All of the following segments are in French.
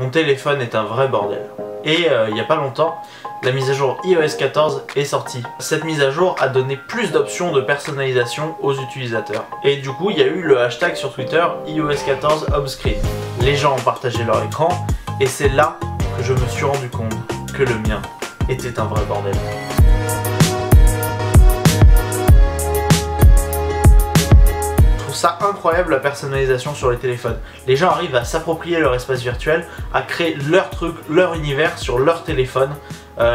mon téléphone est un vrai bordel. Et il n'y a pas longtemps, la mise à jour iOS 14 est sortie. Cette mise à jour a donné plus d'options de personnalisation aux utilisateurs. Et du coup, il y a eu le hashtag sur Twitter iOS 14 home screen. Les gens ont partagé leur écran et c'est là que je me suis rendu compte que le mien était un vrai bordel. Ça incroyable la personnalisation sur les téléphones. Les gens arrivent à s'approprier leur espace virtuel, à créer leur truc, leur univers sur leur téléphone.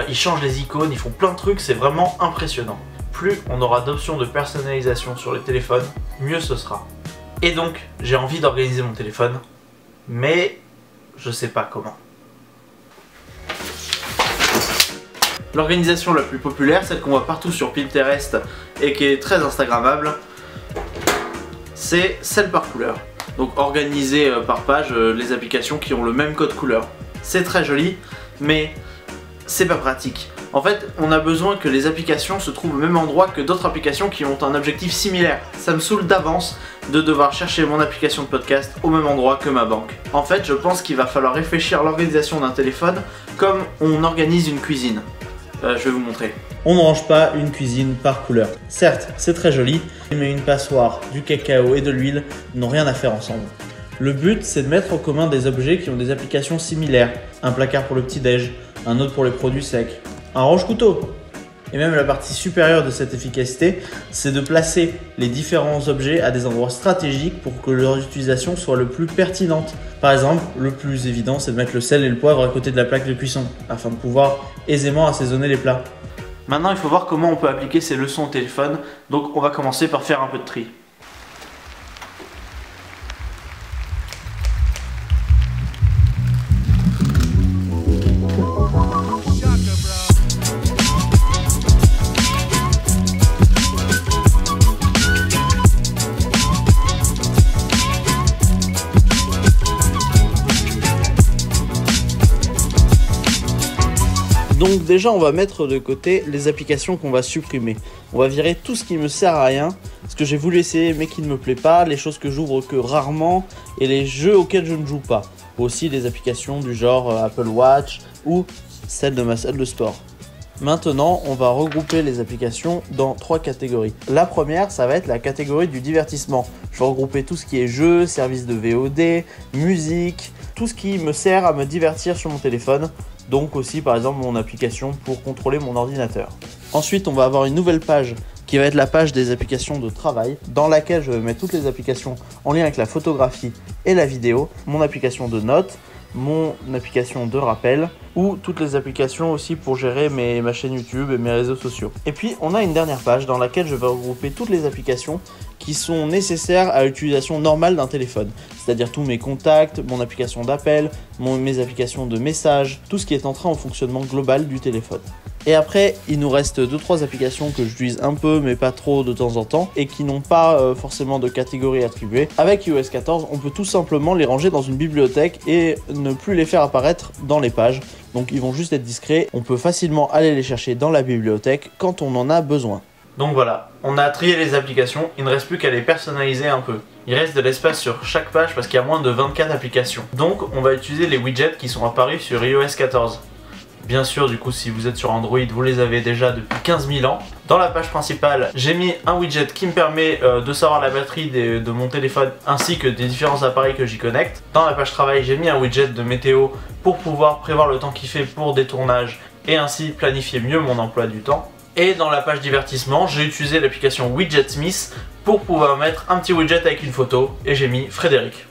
Ils changent les icônes, ils font plein de trucs, c'est vraiment impressionnant. Plus on aura d'options de personnalisation sur les téléphones, mieux ce sera. Et donc, j'ai envie d'organiser mon téléphone, mais je sais pas comment. L'organisation la plus populaire, celle qu'on voit partout sur Pinterest et qui est très instagrammable, c'est celle par couleur. Donc organiser par page les applications qui ont le même code couleur. C'est très joli, mais c'est pas pratique. En fait, on a besoin que les applications se trouvent au même endroit que d'autres applications qui ont un objectif similaire. Ça me saoule d'avance de devoir chercher mon application de podcast au même endroit que ma banque. En fait, je pense qu'il va falloir réfléchir à l'organisation d'un téléphone comme on organise une cuisine. Je vais vous montrer. On ne range pas une cuisine par couleur. Certes, c'est très joli, mais une passoire, du cacao et de l'huile n'ont rien à faire ensemble. Le but, c'est de mettre en commun des objets qui ont des applications similaires. Un placard pour le petit-déj, un autre pour les produits secs, un range-couteau. Et même la partie supérieure de cette efficacité, c'est de placer les différents objets à des endroits stratégiques pour que leur utilisation soit le plus pertinente. Par exemple, le plus évident, c'est de mettre le sel et le poivre à côté de la plaque de cuisson, afin de pouvoir aisément assaisonner les plats. Maintenant, il faut voir comment on peut appliquer ces leçons au téléphone, donc on va commencer par faire un peu de tri. Donc déjà on va mettre de côté les applications qu'on va supprimer. On va virer tout ce qui me sert à rien, ce que j'ai voulu essayer mais qui ne me plaît pas, les choses que j'ouvre que rarement et les jeux auxquels je ne joue pas. Aussi des applications du genre Apple Watch ou celle de ma salle de sport. Maintenant, on va regrouper les applications dans 3 catégories. La première, ça va être la catégorie du divertissement. Je vais regrouper tout ce qui est jeux, services de VOD, musique, tout ce qui me sert à me divertir sur mon téléphone. Donc aussi par exemple mon application pour contrôler mon ordinateur. Ensuite on va avoir une nouvelle page qui va être la page des applications de travail dans laquelle je vais mettre toutes les applications en lien avec la photographie et la vidéo, mon application de notes, mon application de rappel ou toutes les applications aussi pour gérer ma chaîne YouTube et mes réseaux sociaux. Et puis on a une dernière page dans laquelle je vais regrouper toutes les applications qui sont nécessaires à l'utilisation normale d'un téléphone. C'est-à-dire tous mes contacts, mon application d'appel, mes applications de messages, tout ce qui est entré en fonctionnement global du téléphone. Et après, il nous reste 2-3 applications que j'utilise un peu mais pas trop de temps en temps et qui n'ont pas forcément de catégorie attribuée. Avec iOS 14, on peut tout simplement les ranger dans une bibliothèque et ne plus les faire apparaître dans les pages. Donc ils vont juste être discrets, on peut facilement aller les chercher dans la bibliothèque quand on en a besoin. Donc voilà, on a trié les applications, il ne reste plus qu'à les personnaliser un peu. Il reste de l'espace sur chaque page parce qu'il y a moins de 24 applications. Donc on va utiliser les widgets qui sont apparus sur iOS 14. Bien sûr, du coup, si vous êtes sur Android, vous les avez déjà depuis 15 000 ans. Dans la page principale, j'ai mis un widget qui me permet de savoir la batterie de mon téléphone ainsi que des différents appareils que j'y connecte. Dans la page travail, j'ai mis un widget de météo pour pouvoir prévoir le temps qu'il fait pour des tournages et ainsi planifier mieux mon emploi du temps. Et dans la page divertissement, j'ai utilisé l'application WidgetSmith pour pouvoir mettre un petit widget avec une photo et j'ai mis Frédéric.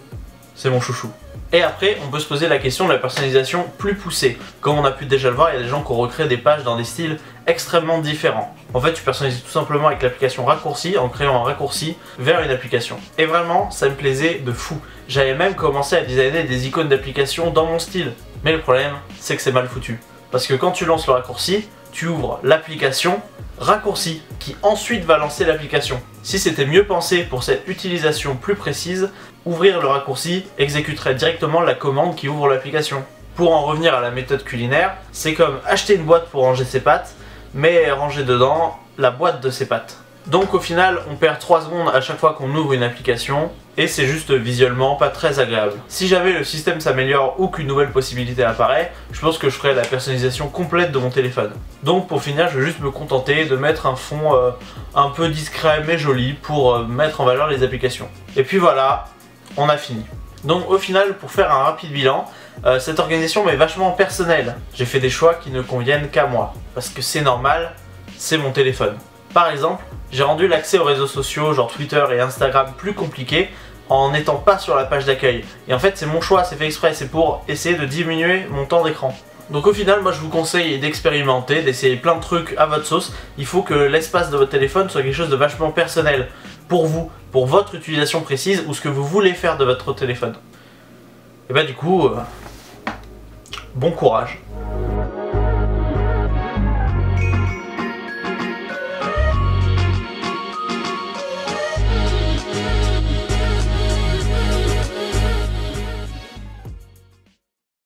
C'est mon chouchou. Et après, on peut se poser la question de la personnalisation plus poussée. Comme on a pu déjà le voir, il y a des gens qui ont recréé des pages dans des styles extrêmement différents. En fait, tu personnalises tout simplement avec l'application raccourci en créant un raccourci vers une application. Et vraiment, ça me plaisait de fou. J'avais même commencé à designer des icônes d'applications dans mon style. Mais le problème, c'est que c'est mal foutu. Parce que quand tu lances le raccourci, tu ouvres l'application raccourci qui ensuite va lancer l'application. Si c'était mieux pensé pour cette utilisation plus précise, ouvrir le raccourci exécuterait directement la commande qui ouvre l'application. Pour en revenir à la méthode culinaire, c'est comme acheter une boîte pour ranger ses pâtes, mais ranger dedans la boîte de ses pâtes. Donc au final, on perd 3 secondes à chaque fois qu'on ouvre une application, et c'est juste visuellement pas très agréable. Si jamais le système s'améliore ou qu'une nouvelle possibilité apparaît, je pense que je ferai la personnalisation complète de mon téléphone. Donc pour finir, je vais juste me contenter de mettre un fond un peu discret mais joli pour mettre en valeur les applications. Et puis voilà, on a fini. Donc au final, pour faire un rapide bilan, cette organisation m'est vachement personnelle. J'ai fait des choix qui ne conviennent qu'à moi, parce que c'est normal, c'est mon téléphone. Par exemple, j'ai rendu l'accès aux réseaux sociaux, genre Twitter et Instagram, plus compliqué en n'étant pas sur la page d'accueil. Et en fait, c'est mon choix, c'est fait exprès, c'est pour essayer de diminuer mon temps d'écran. Donc au final, moi je vous conseille d'expérimenter, d'essayer plein de trucs à votre sauce. Il faut que l'espace de votre téléphone soit quelque chose de vachement personnel pour vous, pour votre utilisation précise ou ce que vous voulez faire de votre téléphone. Et bah du coup, bon courage.